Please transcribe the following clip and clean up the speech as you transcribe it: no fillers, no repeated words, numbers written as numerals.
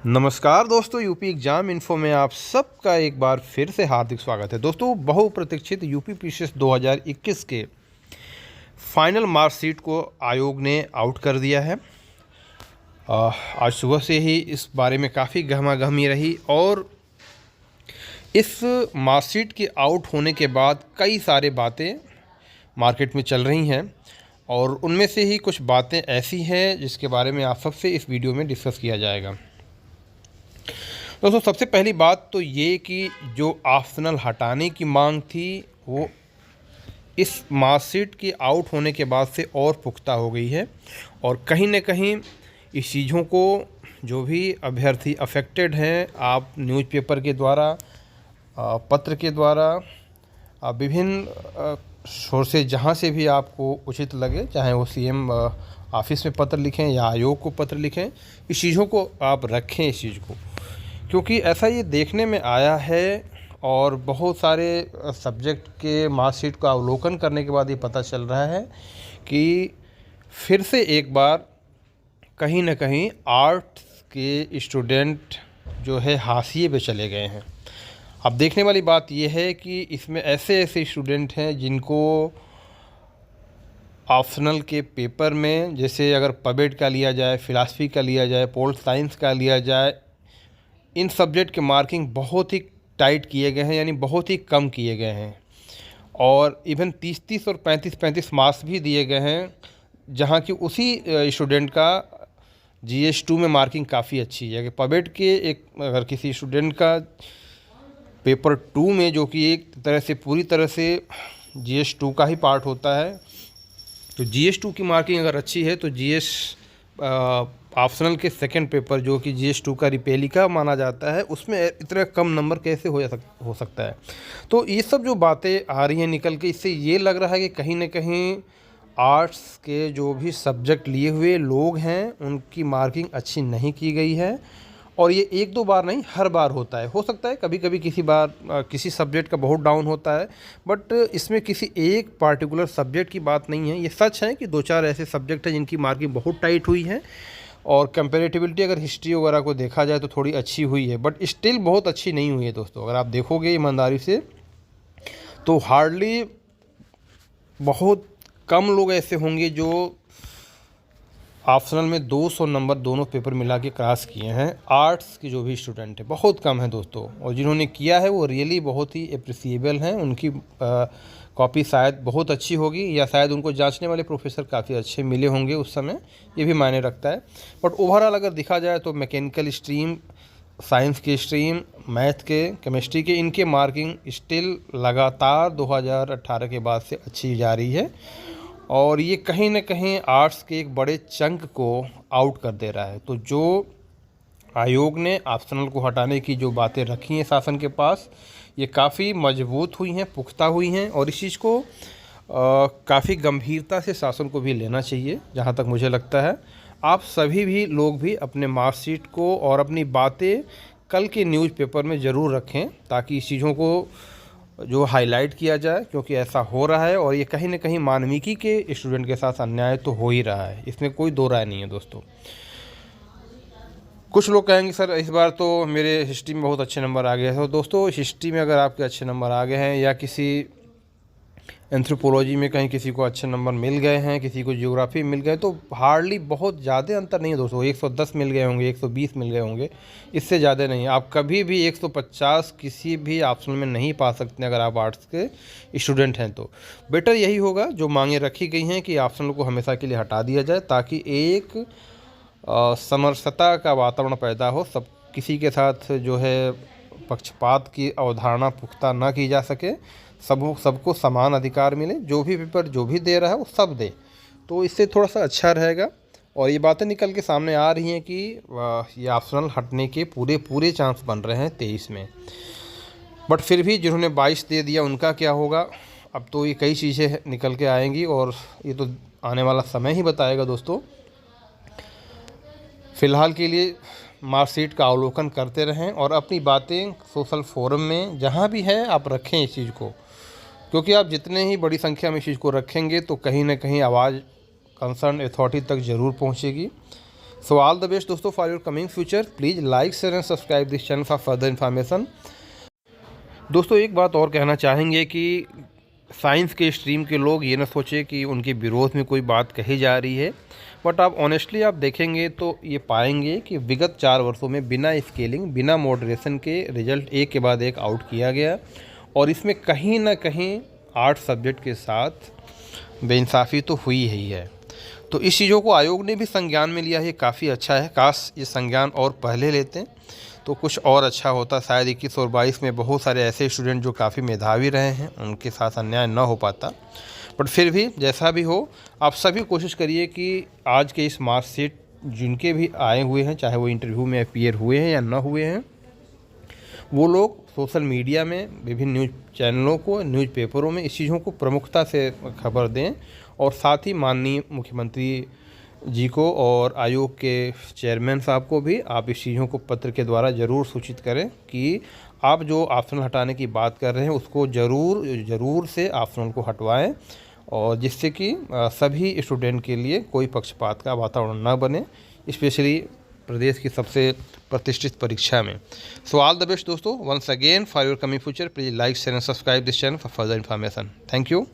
नमस्कार दोस्तों, UP exam info में आप सबका एक बार फिर से हार्दिक स्वागत है। दोस्तों, बहुप्रतीक्षित यूपी पीसीएस 2021 के फाइनल मार्कशीट को आयोग ने आउट कर दिया है। आज सुबह से ही इस बारे में काफ़ी गहमागहमी रही और इस मार्कशीट के आउट होने के बाद कई सारे बातें मार्केट में चल रही हैं और उनमें से ही कुछ बातें ऐसी हैं जिसके बारे में आप सबसे इस वीडियो में डिस्कस किया जाएगा। दोस्तों, सबसे पहली बात तो ये कि जो ऑप्शनल हटाने की मांग थी वो इस मार्कशीट के आउट होने के बाद से और पुख्ता हो गई है और कहीं न कहीं इस चीज़ों को जो भी अभ्यर्थी अफेक्टेड हैं, आप न्यूज़पेपर के द्वारा, पत्र के द्वारा, विभिन्न सोर्सेज जहाँ से भी आपको उचित लगे, चाहे वो सीएम ऑफिस में पत्र लिखें या आयोग को पत्र लिखें, इस चीज़ों को आप रखें इस चीज़ को, क्योंकि ऐसा ये देखने में आया है और बहुत सारे सब्जेक्ट के मार्कशीट का अवलोकन करने के बाद ये पता चल रहा है कि फिर से एक बार कहीं न कहीं आर्ट्स के स्टूडेंट जो है हाशिए पे चले गए हैं। अब देखने वाली बात ये है कि इसमें ऐसे ऐसे स्टूडेंट हैं जिनको ऑप्शनल के पेपर में, जैसे अगर पबेट का लिया जाए, फ़िलासफ़ी का लिया जाए, पोल साइंस का लिया जाए, इन सब्जेक्ट के मार्किंग बहुत ही टाइट किए गए हैं, यानी बहुत ही कम किए गए हैं और इवन 30-30 और 35-35 मार्क्स भी दिए गए हैं, जहां कि उसी स्टूडेंट का GS2 में मार्किंग काफ़ी अच्छी है। कि पबेट के एक अगर किसी स्टूडेंट का पेपर 2 में, जो कि एक तरह से पूरी तरह से GS2 का ही पार्ट होता है, तो GS2 की मार्किंग अगर अच्छी है तो GS ऑप्शनल के सेकंड पेपर जो कि GS2 का रिपेलिका माना जाता है, उसमें इतना कम नंबर कैसे हो सकता है। तो ये सब जो बातें आ रही हैं निकल के, इससे ये लग रहा है कि कहीं न कहीं आर्ट्स के जो भी सब्जेक्ट लिए हुए लोग हैं उनकी मार्किंग अच्छी नहीं की गई है और ये एक दो बार नहीं, हर बार होता है। हो सकता है कभी कभी किसी बार किसी सब्जेक्ट का बहुत डाउन होता है, बट इसमें किसी एक पार्टिकुलर सब्जेक्ट की बात नहीं है। ये सच है कि दो चार ऐसे सब्जेक्ट हैं जिनकी मार्किंग बहुत टाइट हुई है और कंपैरेटिबिलिटी अगर हिस्ट्री वगैरह को देखा जाए तो थोड़ी अच्छी हुई है, बट स्टिल बहुत अच्छी नहीं हुई है दोस्तों। अगर आप देखोगे ईमानदारी से तो हार्डली बहुत कम लोग ऐसे होंगे जो ऑप्शनल में 200 नंबर दोनों पेपर मिला के क्रॉस किए हैं। आर्ट्स के जो भी स्टूडेंट है बहुत कम है दोस्तों, और जिन्होंने किया है वो रियली बहुत ही अप्रिसिएबल हैं। उनकी कॉपी शायद बहुत अच्छी होगी या शायद उनको जांचने वाले प्रोफेसर काफ़ी अच्छे मिले होंगे उस समय, ये भी मायने रखता है। बट ओवरऑल अगर देखा जाए तो मैकेनिकल स्ट्रीम, साइंस के स्ट्रीम, मैथ के, केमिस्ट्री के, इनके मार्किंग स्टिल लगातार 2018 के बाद से अच्छी जा रही है और ये कहीं न कहीं आर्ट्स के एक बड़े चंक को आउट कर दे रहा है। तो जो आयोग ने ऑप्शनल को हटाने की जो बातें रखी हैं शासन के पास, ये काफ़ी मजबूत हुई हैं, पुख्ता हुई हैं और इस चीज़ को काफ़ी गंभीरता से शासन को भी लेना चाहिए। जहाँ तक मुझे लगता है आप सभी भी लोग भी अपने मार्कशीट को और अपनी बातें कल के न्यूज़पेपर में ज़रूर रखें, ताकि इस चीज़ों को जो हाईलाइट किया जाए, क्योंकि ऐसा हो रहा है और ये कहीं न कहीं मानविकी के स्टूडेंट के साथ अन्याय तो हो ही रहा है, इसमें कोई दो राय नहीं है दोस्तों। कुछ लोग कहेंगे सर इस बार तो मेरे हिस्ट्री में बहुत अच्छे नंबर आ गए हैं। तो दोस्तों, हिस्ट्री में अगर आपके अच्छे नंबर आ गए हैं या किसी एंथ्रोपोलॉजी में कहीं किसी को अच्छे नंबर मिल गए हैं, किसी को ज्योग्राफी मिल गए, तो हार्डली बहुत ज़्यादा अंतर नहीं है दोस्तों। 110 मिल गए होंगे, 120 मिल गए होंगे, इससे ज़्यादा नहीं। आप कभी भी 150 किसी भी ऑप्शन में नहीं पा सकते अगर आप आर्ट्स के स्टूडेंट हैं। तो बेटर यही होगा, जो मांगें रखी गई हैं कि ऑप्शनल को हमेशा के लिए हटा दिया जाए, ताकि एक समरसता का वातावरण पैदा हो। सब किसी के साथ जो है पक्षपात की अवधारणा पुख्ता ना की जा सके, सबको समान अधिकार मिले, जो भी पेपर जो भी दे रहा है वो सब दे, तो इससे थोड़ा सा अच्छा रहेगा। और ये बातें निकल के सामने आ रही हैं कि ये ऑप्शनल हटने के पूरे पूरे चांस बन रहे हैं 23 में। बट फिर भी जिन्होंने 22 दे दिया उनका क्या होगा? अब तो ये कई चीज़ें निकल के आएंगी और ये तो आने वाला समय ही बताएगा दोस्तों। फ़िलहाल के लिए मार्कशीट का अवलोकन करते रहें और अपनी बातें सोशल फोरम में जहाँ भी है आप रखें इस चीज़ को, क्योंकि आप जितने ही बड़ी संख्या में इस चीज़ को रखेंगे तो कहीं ना कहीं आवाज़ कंसर्न अथॉरिटी तक ज़रूर पहुँचेगी। सो ऑल द बेस्ट दोस्तों for your coming future. Please like share and subscribe this channel for further information. दोस्तों एक बात और कहना चाहेंगे कि साइंस के स्ट्रीम के लोग ये ना सोचे कि उनके विरोध में कोई बात कही जा रही है, बट आप ऑनेस्टली आप देखेंगे तो ये पाएंगे कि विगत 4 वर्षों में बिना स्केलिंग बिना मॉडरेशन के रिजल्ट एक के बाद एक आउट किया गया, और इसमें कहीं ना कहीं आर्ट सब्जेक्ट के साथ बेइंसाफ़ी तो हुई ही है। तो इस चीज़ों को आयोग ने भी संज्ञान में लिया है, काफ़ी अच्छा है। काश ये संज्ञान और पहले लेते तो कुछ और अच्छा होता। शायद 21 और 22 में बहुत सारे ऐसे स्टूडेंट जो काफ़ी मेधावी रहे हैं उनके साथ अन्याय न हो पाता। बट फिर भी जैसा भी हो, आप सभी कोशिश करिए कि आज के इस मार्कशीट जिनके भी आए हुए हैं, चाहे वो इंटरव्यू में अपीयर हुए हैं या ना हुए हैं, वो लोग सोशल मीडिया में विभिन्न न्यूज़ चैनलों को, न्यूज़पेपरों में इस चीज़ों को प्रमुखता से खबर दें, और साथ ही माननीय मुख्यमंत्री जी को और आयोग के चेयरमैन साहब को भी आप इस चीज़ों को पत्र के द्वारा ज़रूर सूचित करें कि आप जो ऑप्शनल हटाने की बात कर रहे हैं उसको ज़रूर से ऑप्शनल को हटवाएं, और जिससे कि सभी स्टूडेंट के लिए कोई पक्षपात का वातावरण न बने, स्पेशली प्रदेश की सबसे प्रतिष्ठित परीक्षा में। सो ऑल द बेस्ट दोस्तों, once again for your coming future. Please like share and subscribe this channel for further information. Thank you.